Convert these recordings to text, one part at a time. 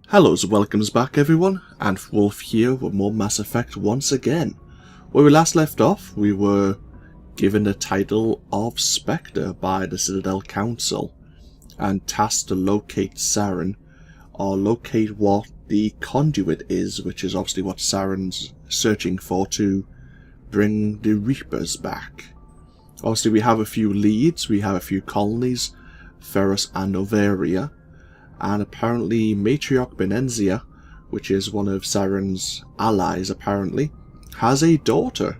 Hello and welcomes back everyone, AnthWolf here with more Mass Effect once again. Where we last left off, we were given the title of Spectre by the Citadel Council and tasked to locate Saren, or locate what the Conduit is, which is obviously what Saren's searching for to bring the Reapers back. Obviously we have a few leads, we have a few colonies, Ferrous and Novaria, and apparently Matriarch Benenzia, which is one of Saren's allies apparently, has a daughter.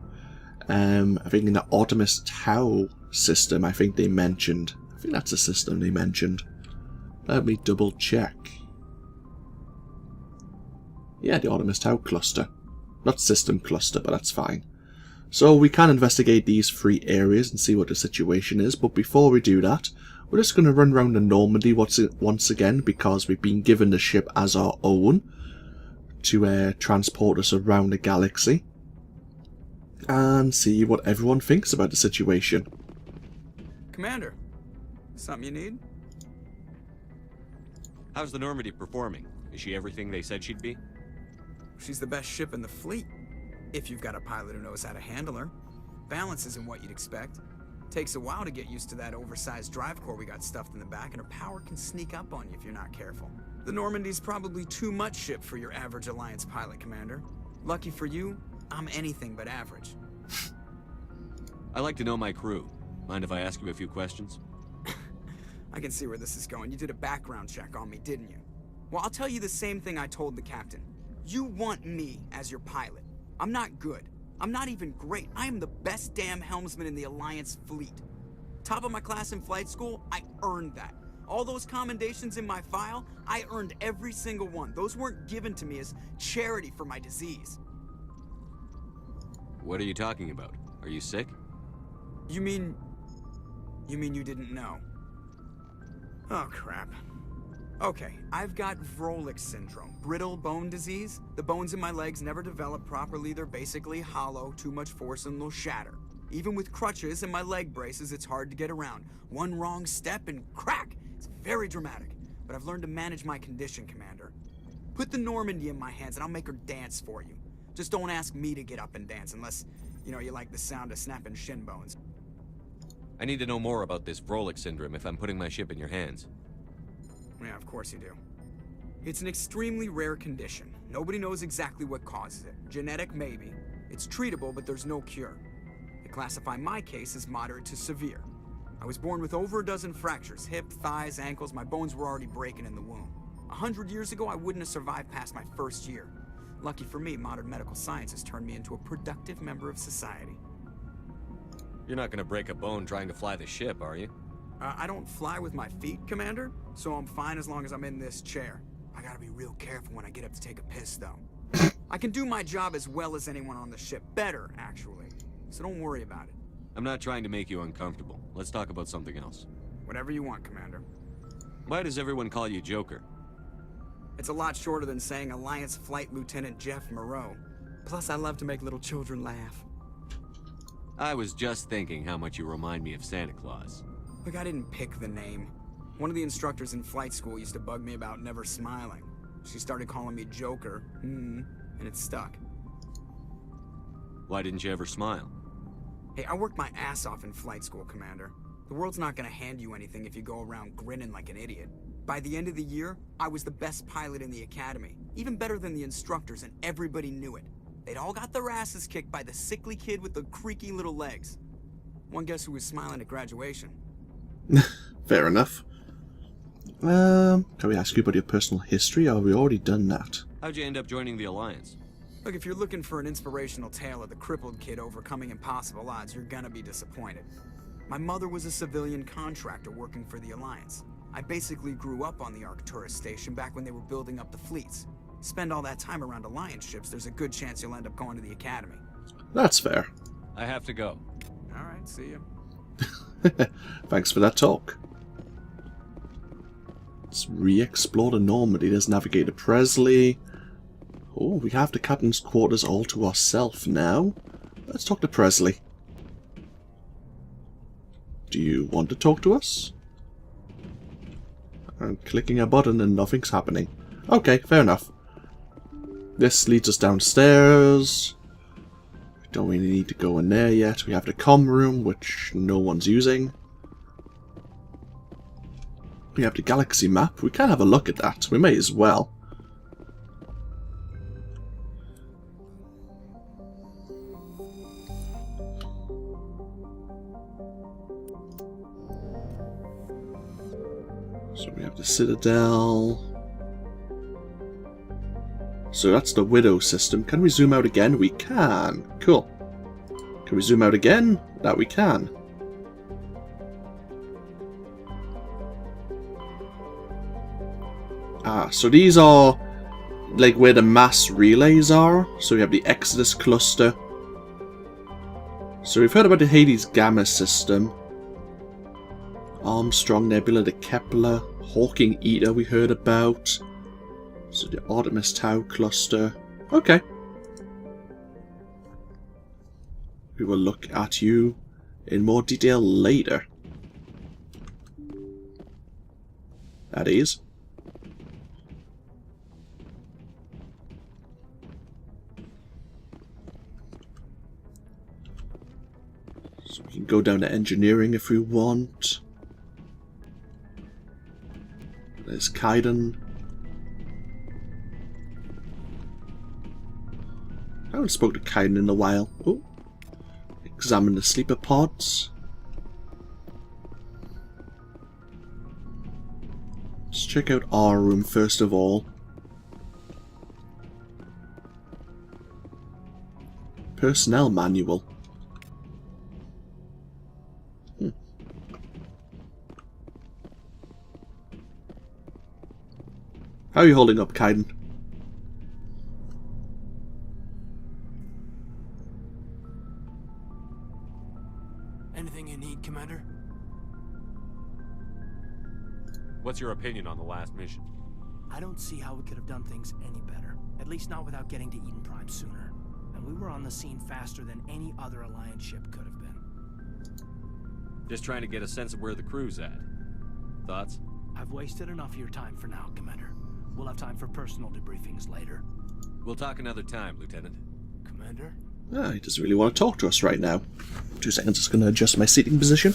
I think in the Artemis Tau system, I think they mentioned. I think that's the system they mentioned. Let me double check. Yeah, the Artemis Tau cluster. Not system cluster, but that's fine. So we can investigate these three areas and see what the situation is, but before we do that, we're just going to run around the Normandy once again, because we've been given the ship as our own to transport us around the galaxy and see what everyone thinks about the situation. Commander, something you need? How's the Normandy performing? Is she everything they said she'd be? She's the best ship in the fleet, if you've got a pilot who knows how to handle her. Balance isn't what you'd expect. Takes a while to get used to that oversized drive core we got stuffed in the back, and her power can sneak up on you if you're not careful. The Normandy's probably too much ship for your average Alliance pilot, Commander. Lucky for you, I'm anything but average. I like to know my crew. Mind if I ask you a few questions? I can see where this is going. You did a background check on me, didn't you? Well, I'll tell you the same thing I told the captain. You want me as your pilot. I'm not good. I'm not even great. I am the best damn helmsman in the Alliance fleet. Top of my class in flight school, I earned that. All those commendations in my file, I earned every single one. Those weren't given to me as charity for my disease. What are you talking about? Are you sick? You mean you didn't know? Oh, crap. Okay, I've got Vrolik syndrome, brittle bone disease. The bones in my legs never develop properly. They're basically hollow, too much force and they'll shatter. Even with crutches and my leg braces, it's hard to get around. One wrong step and crack! It's very dramatic, but I've learned to manage my condition, Commander. Put the Normandy in my hands and I'll make her dance for you. Just don't ask me to get up and dance unless, you like the sound of snapping shin bones. I need to know more about this Vrolik syndrome if I'm putting my ship in your hands. Yeah, of course you do. It's an extremely rare condition. Nobody knows exactly what causes it. Genetic, maybe. It's treatable, but there's no cure. They classify my case as moderate to severe. I was born with over a dozen fractures, hip, thighs, ankles. My bones were already breaking in the womb. 100 years ago, I wouldn't have survived past my first year. Lucky for me, modern medical science has turned me into a productive member of society. You're not gonna break a bone trying to fly the ship, are you? I don't fly with my feet, Commander, so I'm fine as long as I'm in this chair. I gotta be real careful when I get up to take a piss, though. I can do my job as well as anyone on the ship. Better, actually. So don't worry about it. I'm not trying to make you uncomfortable. Let's talk about something else. Whatever you want, Commander. Why does everyone call you Joker? It's a lot shorter than saying Alliance Flight Lieutenant Jeff Moreau. Plus, I love to make little children laugh. I was just thinking how much you remind me of Santa Claus. Look, I didn't pick the name. One of the instructors in flight school used to bug me about never smiling. She started calling me Joker, and it stuck. Why didn't you ever smile? Hey, I worked my ass off in flight school, Commander. The world's not gonna hand you anything if you go around grinning like an idiot. By the end of the year, I was the best pilot in the academy. Even better than the instructors, and everybody knew it. They'd all got their asses kicked by the sickly kid with the creaky little legs. One guess who was smiling at graduation? Fair enough. Can we ask you about your personal history, or have we already done that? How'd you end up joining the Alliance? Look, if you're looking for an inspirational tale of the crippled kid overcoming impossible odds, you're gonna be disappointed. My mother was a civilian contractor working for the Alliance. I basically grew up on the Arcturus station back when they were building up the fleets. Spend all that time around Alliance ships, there's a good chance you'll end up going to the Academy. That's fair. I have to go. Alright, see ya. Thanks for that talk. Let's re-explore the Normandy. There's Navigator Presley. Oh, we have the captain's quarters all to ourselves now. Let's talk to Presley. Do you want to talk to us? I'm clicking a button and nothing's happening. Okay, fair enough. This leads us downstairs. We don't really need to go in there yet. We have the comm room, which no one's using. We have the galaxy map. We can have a look at that. We may as well. So we have the Citadel. So that's the Widow system. Can we zoom out again? We can. Cool. Can we zoom out again? That we can. Ah, so these are like where the mass relays are. So we have the Exodus cluster. So we've heard about the Hades Gamma system. Armstrong Nebula, the Kepler, Hawking Eater we heard about. So the Artemis Tau cluster. Okay. We will look at you in more detail later. That is. So we can go down to engineering if we want. There's Kaiden. I haven't spoken to Kaiden in a while. Oh. Examine the sleeper pods. Let's check out our room first of all. Personnel manual. How are you holding up, Kaiden? Anything you need, Commander? What's your opinion on the last mission? I don't see how we could have done things any better. At least not without getting to Eden Prime sooner. And we were on the scene faster than any other Alliance ship could have been. Just trying to get a sense of where the crew's at. Thoughts? I've wasted enough of your time for now, Commander. We'll have time for personal debriefings later. We'll talk another time, Lieutenant. Commander? Ah, he doesn't really want to talk to us right now. 2 seconds, just going to adjust my seating position.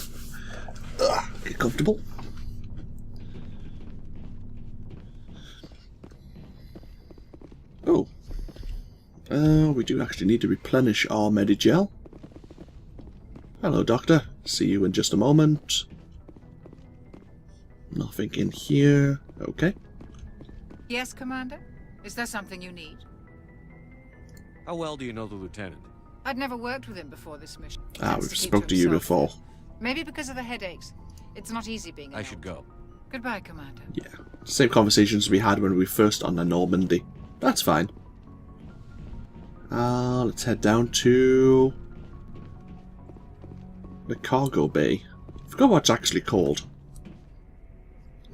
Get comfortable. Oh. We do actually need to replenish our Medigel. Hello, Doctor. See you in just a moment. Nothing in here. Okay. Yes, Commander? Is there something you need? How well do you know the Lieutenant? I'd never worked with him before this mission. He Ah, tends we've to keep spoke to you himself. before. Maybe because of the headaches. It's not easy being I should alone. go. Goodbye, Commander. Yeah. Same conversations we had when we first on the Normandy. That's fine. Let's head down to the cargo bay. I forgot what it's actually called.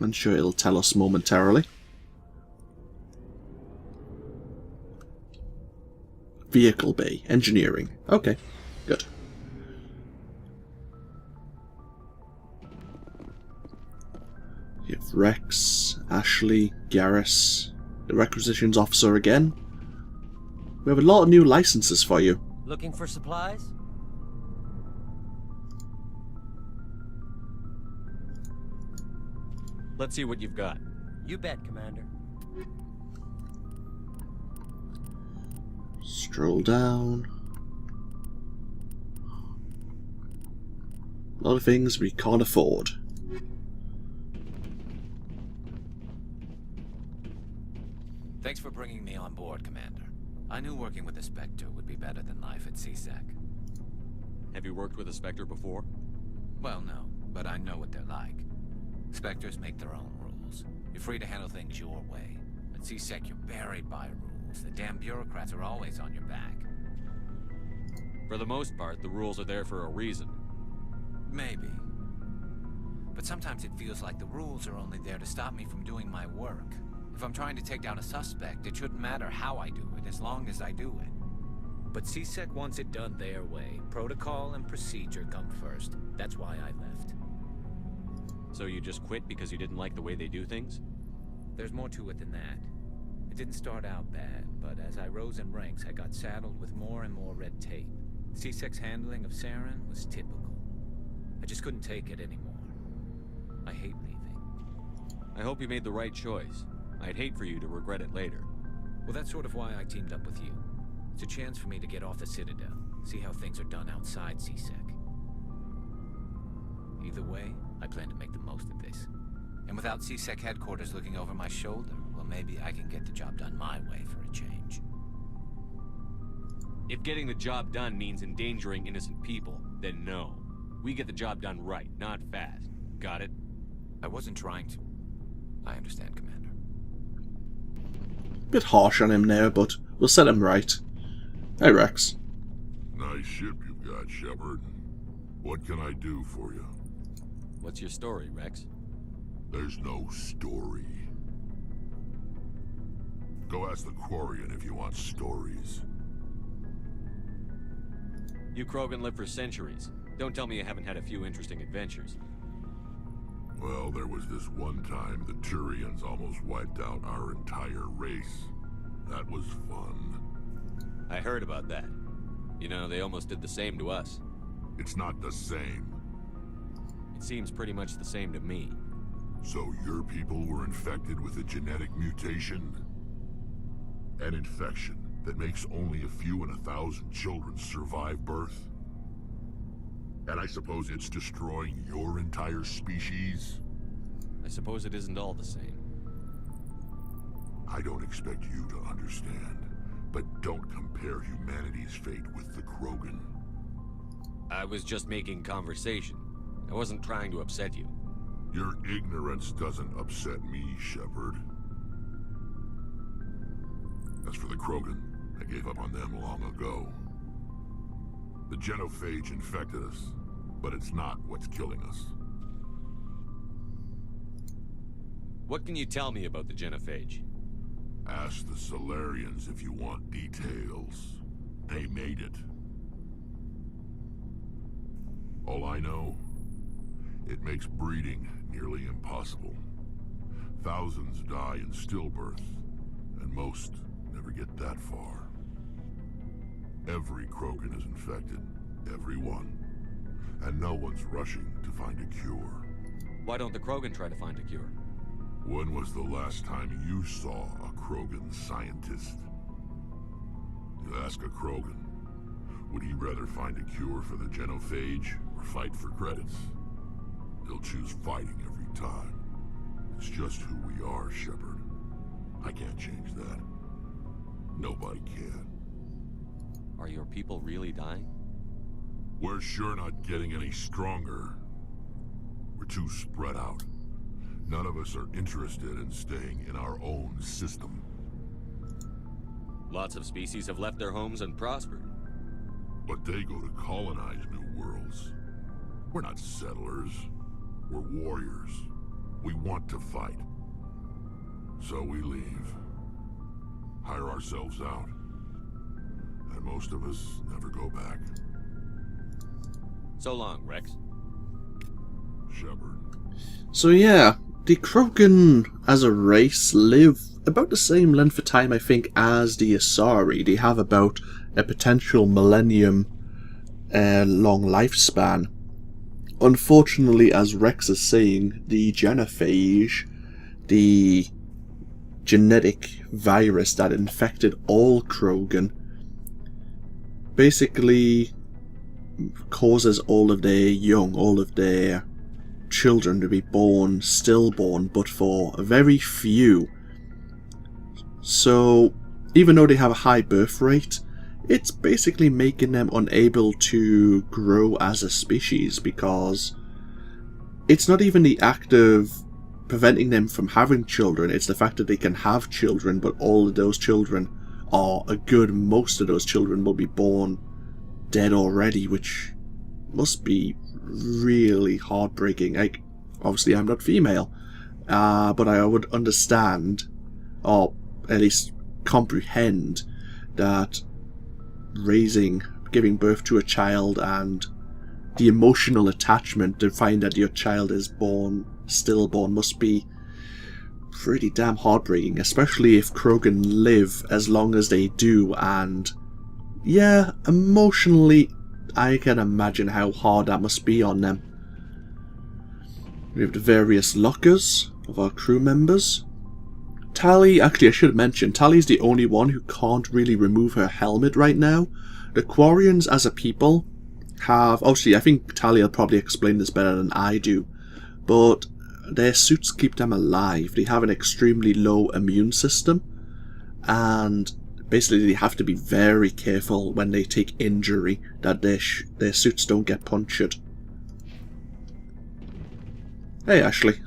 I'm sure it'll tell us momentarily. Vehicle bay. Engineering. Okay. Good. You have Rex, Ashley, Garrus, the requisitions officer again. We have a lot of new licenses for you. Looking for supplies? Let's see what you've got. You bet, Commander. Stroll down. A lot of things we can't afford. Thanks for bringing me on board, Commander. I knew working with the Spectre would be better than life at CSEC. Have you worked with a Spectre before? Well, no, but I know what they're like. Spectres make their own rules. You're free to handle things your way. At CSEC, you're buried by rules. The damn bureaucrats are always on your back. For the most part, the rules are there for a reason. Maybe. But sometimes it feels like the rules are only there to stop me from doing my work. If I'm trying to take down a suspect, it shouldn't matter how I do it, as long as I do it. But CSEC wants it done their way. Protocol and procedure come first. That's why I left. So you just quit because you didn't like the way they do things? There's more to it than that. didn't start out bad, but as I rose in ranks, I got saddled with more and more red tape. C-Sec's handling of Saren was typical. I just couldn't take it anymore. I hate leaving. I hope you made the right choice. I'd hate for you to regret it later. Well, that's sort of why I teamed up with you. It's a chance for me to get off the Citadel, see how things are done outside C-Sec. Either way, I plan to make the most of this. And without C-Sec headquarters looking over my shoulder, well, maybe I can get the job done my way for a change. If getting the job done means endangering innocent people, then no. We get the job done right, not fast. Got it? I wasn't trying to. I understand, Commander. Bit harsh on him there, but we'll set him right. Hey, Rex. Nice ship you've got, Shepard. What can I do for you? What's your story, Rex? There's no story. Go ask the Quarian if you want stories. You Krogan live for centuries. Don't tell me you haven't had a few interesting adventures. Well, there was this one time the Turians almost wiped out our entire race. That was fun. I heard about that. You know, they almost did the same to us. It's not the same. It seems pretty much the same to me. So your people were infected with a genetic mutation? An infection that makes only a few in 1,000 children survive birth? And I suppose it's destroying your entire species? I suppose it isn't all the same. I don't expect you to understand, but don't compare humanity's fate with the Krogan. I was just making conversation. I wasn't trying to upset you. Your ignorance doesn't upset me, Shepard. As for the Krogan, I gave up on them long ago. The genophage infected us, but it's not what's killing us. What can you tell me about the genophage? Ask the Solarians if you want details. They made it. All I know, it makes breeding nearly impossible. Thousands die in stillbirth, and most never get that far. Every Krogan is infected, every one. And no one's rushing to find a cure. Why don't the Krogan try to find a cure? When was the last time you saw a Krogan scientist? You ask a Krogan, would he rather find a cure for the genophage or fight for credits? He'll choose fighting every time. It's just who we are, Shepard. I can't change that. Nobody can. Are your people really dying? We're sure not getting any stronger. We're too spread out. None of us are interested in staying in our own system. Lots of species have left their homes and prospered. But they go to colonize new worlds. We're not settlers. We're warriors. We want to fight. So we leave. Hire ourselves out. And most of us never go back. So long, Rex. Shepard. So yeah, the Krogan as a race live about the same length of time, I think, as the Asari. They have about a potential millennium long lifespan. Unfortunately, as Rex is saying, the genophage, the genetic virus that infected all Krogan, basically causes all of their young, all of their children to be born stillborn, but for a very few. So even though they have a high birth rate, it's basically making them unable to grow as a species, because it's not even the act of preventing them from having children, it's the fact that they can have children, but all of those children, or a good most of those children, will be born dead already, which must be really heartbreaking. Like, obviously I'm not female, but I would understand, or at least comprehend, that giving birth to a child and the emotional attachment to find that your child is born stillborn must be pretty damn heartbreaking, especially if Krogan live as long as they do, and yeah, emotionally, I can imagine how hard that must be on them. We have the various lockers of our crew members. Tali, actually I should mention, Tali's the only one who can't really remove her helmet right now. The Quarians as a people have, obviously I think Tali will probably explain this better than I do, but their suits keep them alive. They have an extremely low immune system, and basically they have to be very careful when they take injury that their suits don't get punctured. Hey Ashley.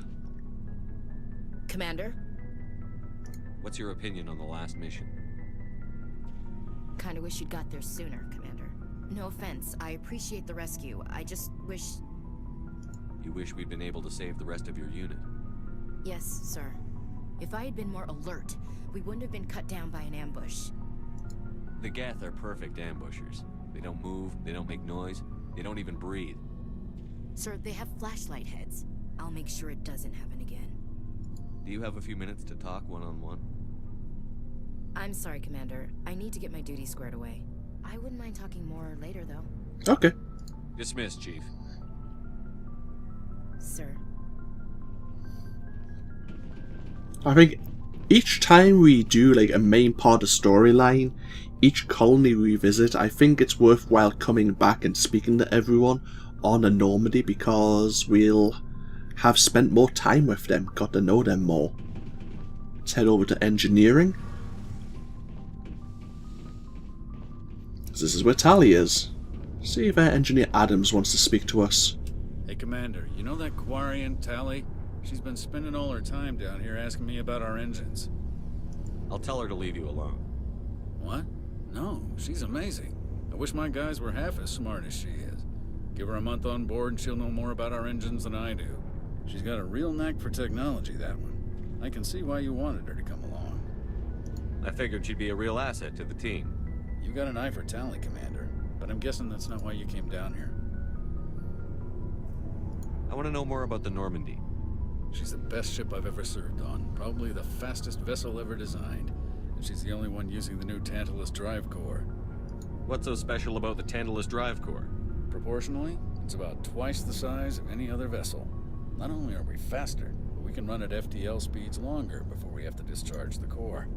Commander? What's your opinion on the last mission? Kinda wish you'd got there sooner, Commander. No offense, I appreciate the rescue. I just wish... You wish we'd been able to save the rest of your unit? Yes, sir. If I had been more alert, we wouldn't have been cut down by an ambush. The Geth are perfect ambushers. They don't move, they don't make noise, they don't even breathe. Sir, they have flashlight heads. I'll make sure it doesn't happen again. Do you have a few minutes to talk one-on-one? I'm sorry, Commander. I need to get my duty squared away. I wouldn't mind talking more later, though. Okay. Dismissed, Chief. Sir. I think each time we do like a main part of storyline, each colony we visit, I think it's worthwhile coming back and speaking to everyone on the Normandy, because we'll have spent more time with them, got to know them more. Let's head over to engineering. This is where Tali is. See if Engineer Adams wants to speak to us. Hey, Commander, you know that Quarian, Tali? She's been spending all her time down here asking me about our engines. I'll tell her to leave you alone. What? No, she's amazing. I wish my guys were half as smart as she is. Give her a month on board and she'll know more about our engines than I do. She's got a real knack for technology, that one. I can see why you wanted her to come along. I figured she'd be a real asset to the team. You got an eye for Tali, Commander, but I'm guessing that's not why you came down here. I want to know more about the Normandy. She's the best ship I've ever served on, probably the fastest vessel ever designed, and she's the only one using the new Tantalus drive core. What's so special about the Tantalus drive core? Proportionally, it's about twice the size of any other vessel. Not only are we faster, but we can run at FTL speeds longer before we have to discharge the core.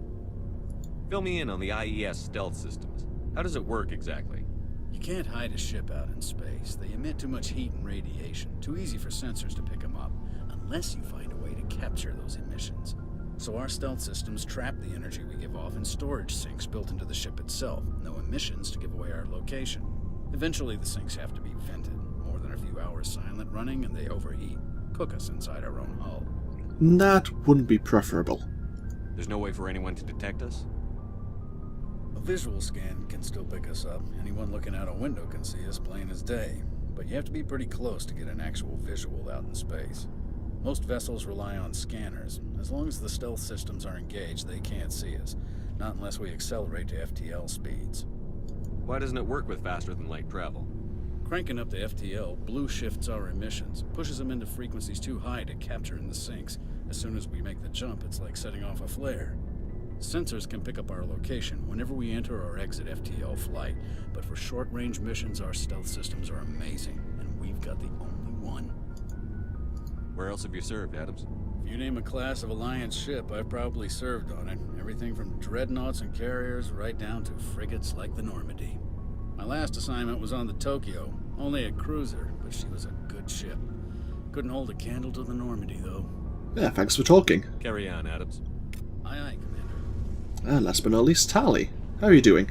Fill me in on the IES stealth systems. How does it work exactly? You can't hide a ship out in space. They emit too much heat and radiation, too easy for sensors to pick them up, unless you find a way to capture those emissions. So our stealth systems trap the energy we give off in storage sinks built into the ship itself. No emissions to give away our location. Eventually the sinks have to be vented. More than a few hours silent running and they overheat. Cook us inside our own hull. That wouldn't be preferable. There's no way for anyone to detect us? A visual scan can still pick us up. Anyone looking out a window can see us plain as day. But you have to be pretty close to get an actual visual out in space. Most vessels rely on scanners. As long as the stealth systems are engaged, they can't see us. Not unless we accelerate to FTL speeds. Why doesn't it work with faster-than-light travel? Cranking up to FTL blue shifts our emissions, pushes them into frequencies too high to capture in the sinks. As soon as we make the jump, it's like setting off a flare. Sensors can pick up our location whenever we enter or exit FTL flight, but for short-range missions, our stealth systems are amazing, and we've got the only one. Where else have you served, Adams? If you name a class of Alliance ship, I've probably served on it. Everything from dreadnoughts and carriers right down to frigates like the Normandy. My last assignment was on the Tokyo, only a cruiser, but she was a good ship. Couldn't hold a candle to the Normandy, though. Yeah, thanks for talking. Carry on, Adams. Aye, aye, Commander. And last but not least, Tali. How are you doing?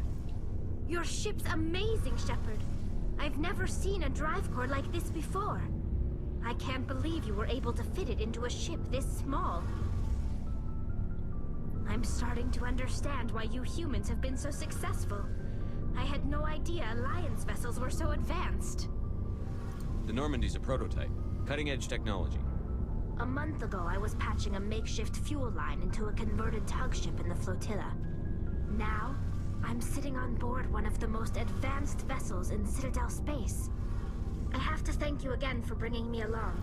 Your ship's amazing, Shepard. I've never seen a drive core like this before. I can't believe you were able to fit it into a ship this small. I'm starting to understand why you humans have been so successful. I had no idea Alliance vessels were so advanced. The Normandy's a prototype. Cutting-edge technology. A month ago, I was patching a makeshift fuel line into a converted tug ship in the flotilla. Now, I'm sitting on board one of the most advanced vessels in Citadel space. I have to thank you again for bringing me along.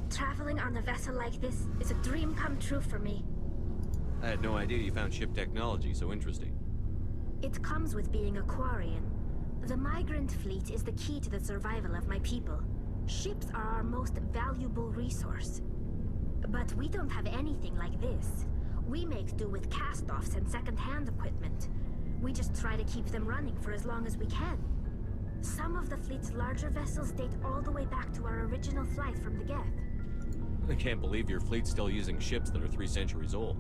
Traveling on a vessel like this is a dream come true for me. I had no idea you found ship technology so interesting. It comes with being a Quarian. The migrant fleet is the key to the survival of my people. Ships are our most valuable resource. But we don't have anything like this. We make do with cast-offs and second-hand equipment. We just try to keep them running for as long as we can. Some of the fleet's larger vessels date all the way back to our original flight from the Geth. I can't believe your fleet's still using ships that are 3 centuries old.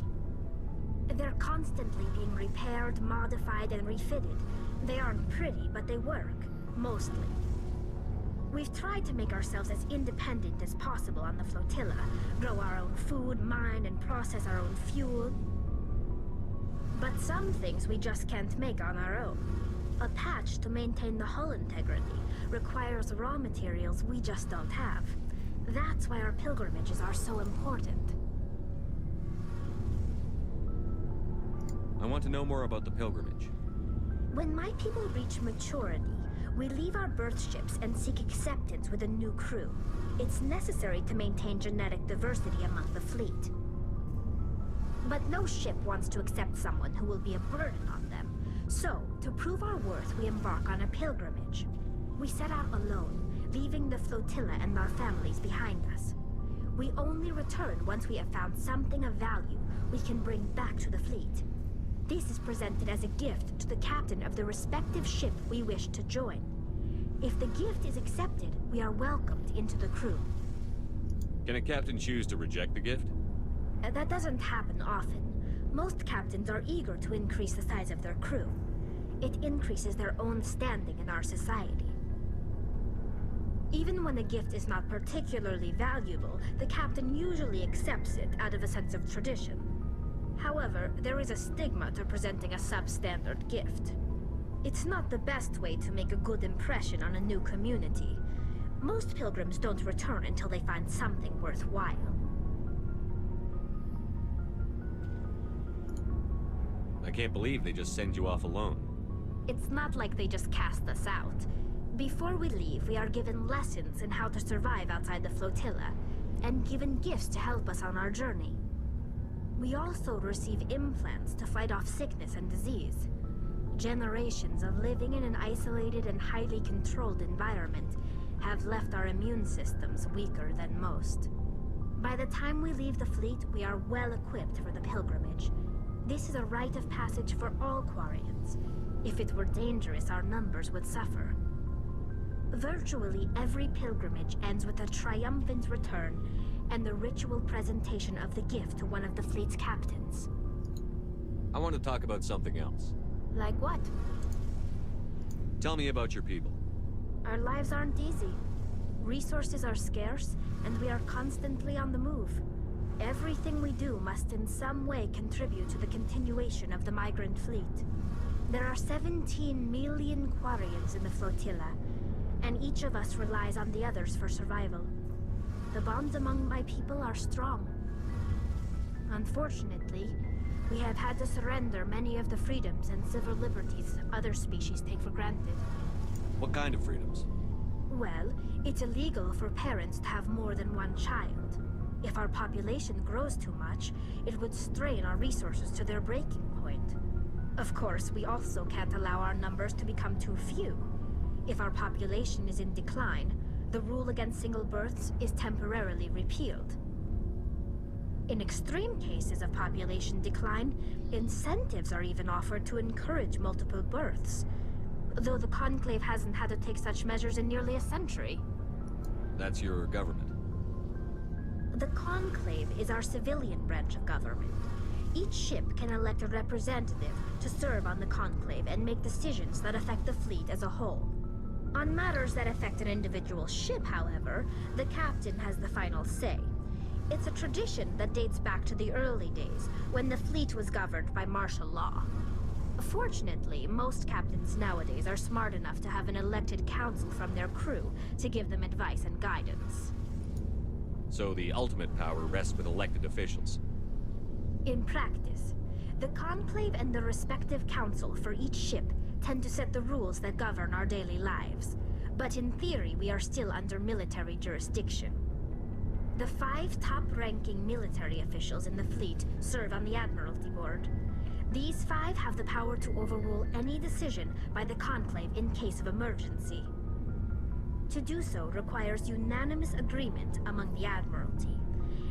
They're constantly being repaired, modified, and refitted. They aren't pretty, but they work. Mostly. We've tried to make ourselves as independent as possible on the flotilla. Grow our own food, mine, and process our own fuel. But some things we just can't make on our own. A patch to maintain the hull integrity requires raw materials we just don't have. That's why our pilgrimages are so important. I want to know more about the pilgrimage. When my people reach maturity, we leave our birth ships and seek acceptance with a new crew. It's necessary to maintain genetic diversity among the fleet. But no ship wants to accept someone who will be a burden on them. So, to prove our worth, we embark on a pilgrimage. We set out alone, leaving the flotilla and our families behind us. We only return once we have found something of value we can bring back to the fleet. This is presented as a gift to the captain of the respective ship we wish to join. If the gift is accepted, we are welcomed into the crew. Can a captain choose to reject the gift? That doesn't happen often. Most captains are eager to increase the size of their crew. It increases their own standing in our society. Even when a gift is not particularly valuable, the captain usually accepts it out of a sense of tradition. However, there is a stigma to presenting a substandard gift. It's not the best way to make a good impression on a new community. Most pilgrims don't return until they find something worthwhile. I can't believe they just send you off alone. It's not like they just cast us out. Before we leave, we are given lessons in how to survive outside the flotilla, and given gifts to help us on our journey. We also receive implants to fight off sickness and disease. Generations of living in an isolated and highly controlled environment have left our immune systems weaker than most. By the time we leave the fleet, we are well equipped for the pilgrimage. This is a rite of passage for all Quarians. If it were dangerous, our numbers would suffer. Virtually every pilgrimage ends with a triumphant return and the ritual presentation of the gift to one of the fleet's captains. I want to talk about something else. Like what? Tell me about your people. Our lives aren't easy. Resources are scarce, and we are constantly on the move. Everything we do must in some way contribute to the continuation of the migrant fleet. There are 17 million Quarians in the flotilla, and each of us relies on the others for survival. The bonds among my people are strong. Unfortunately, we have had to surrender many of the freedoms and civil liberties other species take for granted. What kind of freedoms? Well, it's illegal for parents to have more than one child. If our population grows too much, it would strain our resources to their breaking point. Of course, we also can't allow our numbers to become too few. If our population is in decline, the rule against single births is temporarily repealed. In extreme cases of population decline, incentives are even offered to encourage multiple births, though the Conclave hasn't had to take such measures in nearly a century. That's your government. The Conclave is our civilian branch of government. Each ship can elect a representative to serve on the Conclave and make decisions that affect the fleet as a whole. On matters that affect an individual ship, however, the captain has the final say. It's a tradition that dates back to the early days, when the fleet was governed by martial law. Fortunately, most captains nowadays are smart enough to have an elected council from their crew to give them advice and guidance. So the ultimate power rests with elected officials. In practice, the Conclave and the respective council for each ship tend to set the rules that govern our daily lives. But in theory, we are still under military jurisdiction. The 5 top-ranking military officials in the fleet serve on the Admiralty Board. These 5 have the power to overrule any decision by the Conclave in case of emergency. To do so requires unanimous agreement among the Admiralty,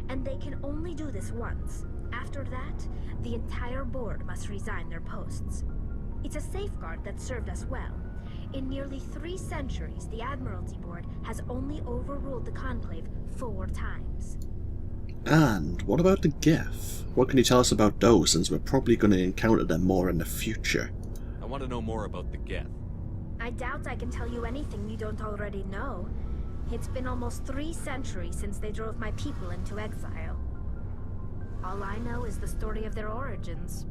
and they can only do this once. After that, the entire board must resign their posts. It's a safeguard that served us well. In nearly 3 centuries, the Admiralty Board has only overruled the Conclave 4 times. And what about the Geth? What can you tell us about those, since we're probably going to encounter them more in the future? I want to know more about the Geth. I doubt I can tell you anything you don't already know. It's been almost 3 centuries since they drove my people into exile. All I know is the story of their origins.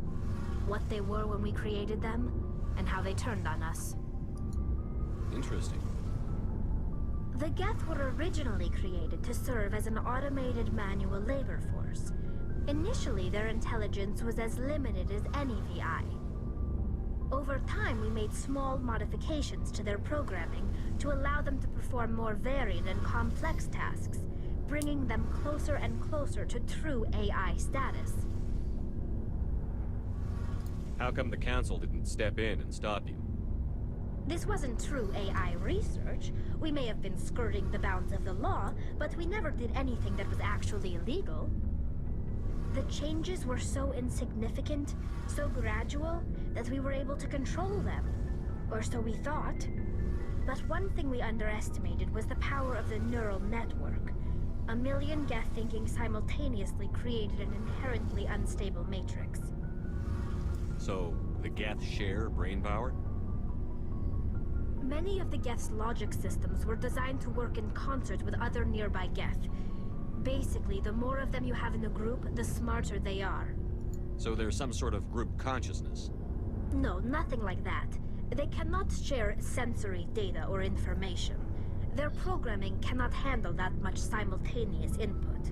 What they were when we created them, and how they turned on us. Interesting. The Geth were originally created to serve as an automated manual labor force. Initially, their intelligence was as limited as any VI. Over time, we made small modifications to their programming to allow them to perform more varied and complex tasks, bringing them closer and closer to true AI status. How come the Council didn't step in and stop you? This wasn't true AI research. We may have been skirting the bounds of the law, but we never did anything that was actually illegal. The changes were so insignificant, so gradual, that we were able to control them. Or so we thought. But one thing we underestimated was the power of the neural network. A million Geth thinking simultaneously created an inherently unstable matrix. So, the Geth share brain power? Many of the Geth's logic systems were designed to work in concert with other nearby Geth. Basically, the more of them you have in a group, the smarter they are. So there's some sort of group consciousness? No, nothing like that. They cannot share sensory data or information. Their programming cannot handle that much simultaneous input.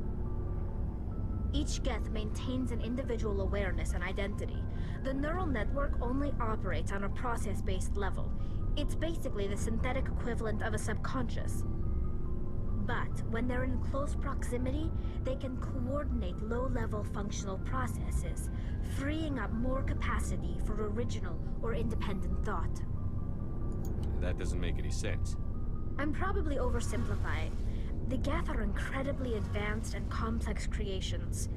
Each Geth maintains an individual awareness and identity. The neural network only operates on a process-based level. It's basically the synthetic equivalent of a subconscious. But when they're in close proximity, they can coordinate low-level functional processes, freeing up more capacity for original or independent thought. That doesn't make any sense. I'm probably oversimplifying. The Geth are incredibly advanced and complex creations.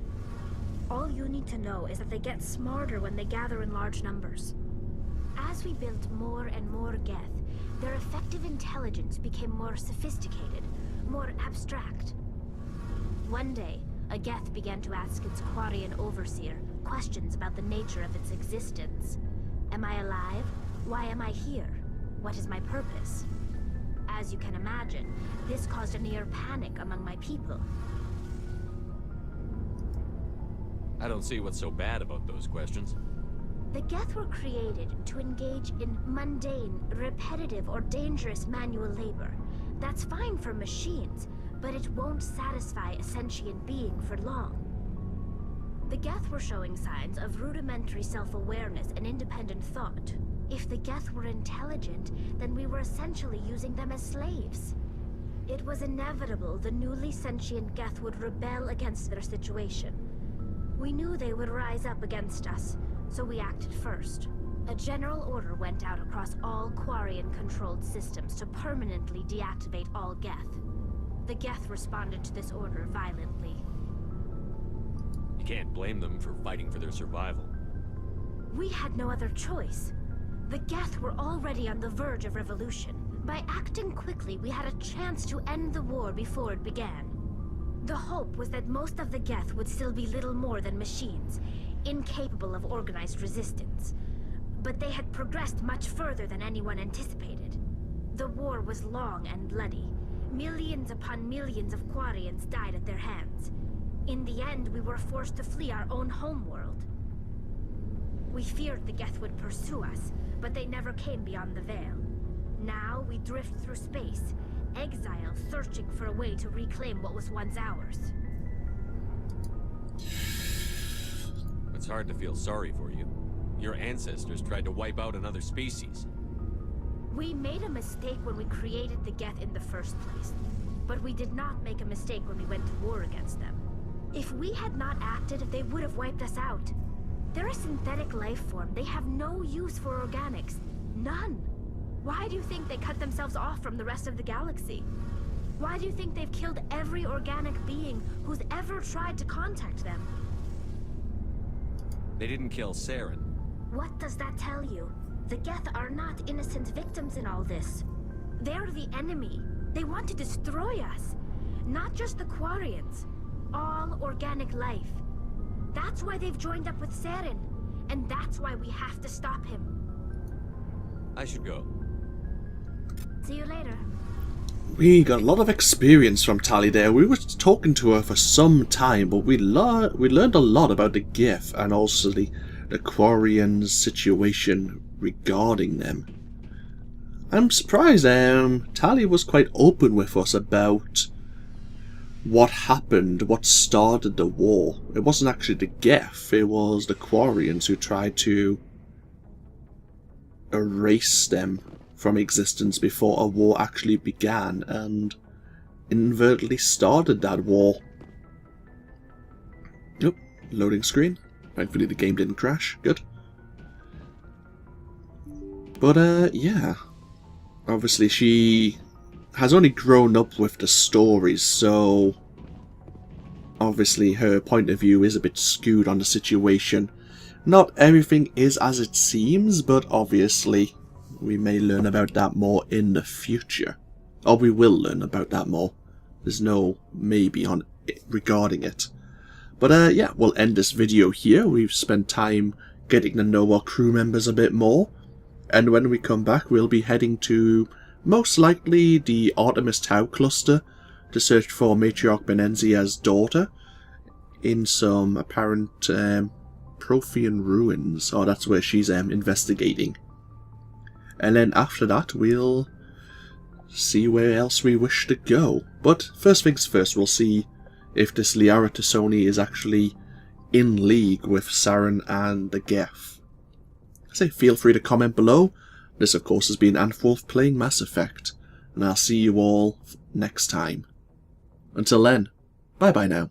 All you need to know is that they get smarter when they gather in large numbers. As we built more and more Geth, their effective intelligence became more sophisticated, more abstract. One day, a Geth began to ask its Quarian overseer questions about the nature of its existence. Am I alive? Why am I here? What is my purpose? As you can imagine, this caused a near panic among my people. I don't see what's so bad about those questions. The Geth were created to engage in mundane, repetitive, or dangerous manual labor. That's fine for machines, but it won't satisfy a sentient being for long. The Geth were showing signs of rudimentary self-awareness and independent thought. If the Geth were intelligent, then we were essentially using them as slaves. It was inevitable the newly sentient Geth would rebel against their situation. We knew they would rise up against us, so we acted first. A general order went out across all Quarian-controlled systems to permanently deactivate all Geth. The Geth responded to this order violently. You can't blame them for fighting for their survival. We had no other choice. The Geth were already on the verge of revolution. By acting quickly, we had a chance to end the war before it began. The hope was that most of the Geth would still be little more than machines, incapable of organized resistance. But they had progressed much further than anyone anticipated. The war was long and bloody. Millions upon millions of Quarians died at their hands. In the end, we were forced to flee our own homeworld. We feared the Geth would pursue us, but they never came beyond the Veil. Now we drift through space, exile, searching for a way to reclaim what was once ours. It's hard to feel sorry for you. Your ancestors tried to wipe out another species. We made a mistake when we created the Geth in the first place. But we did not make a mistake when we went to war against them. If we had not acted, they would have wiped us out. They're a synthetic life form. They have no use for organics. None. Why do you think they cut themselves off from the rest of the galaxy? Why do you think they've killed every organic being who's ever tried to contact them? They didn't kill Saren. What does that tell you? The Geth are not innocent victims in all this. They're the enemy. They want to destroy us. Not just the Quarians. All organic life. That's why they've joined up with Saren. And that's why we have to stop him. I should go. See you later. We got a lot of experience from Tali there. We were talking to her for some time, but we learned a lot about the Geth and also the Quarians' situation regarding them. I'm surprised Tali was quite open with us about what happened, what started the war. It wasn't actually the Geth, it was the Quarians who tried to erase them from existence before a war actually began and inadvertently started that war. Yep, loading screen. Thankfully the game didn't crash. Good. But yeah. Obviously she has only grown up with the stories, so obviously her point of view is a bit skewed on the situation. Not everything is as it seems, but obviously we may learn about that more in the future. Or we will learn about that more. There's no maybe on it regarding it. But yeah, we'll end this video here. We've spent time getting to know our crew members a bit more. And when we come back, we'll be heading to, most likely, the Artemis Tau cluster to search for Matriarch Benenzia's daughter in some apparent Prothean ruins. Oh, that's where she's investigating. And then after that, we'll see where else we wish to go. But first things first, we'll see if this Liara T'Soni is actually in league with Saren and the Geth. So feel free to comment below. This of course has been AnthWolf playing Mass Effect, and I'll see you all next time. Until then, bye bye now.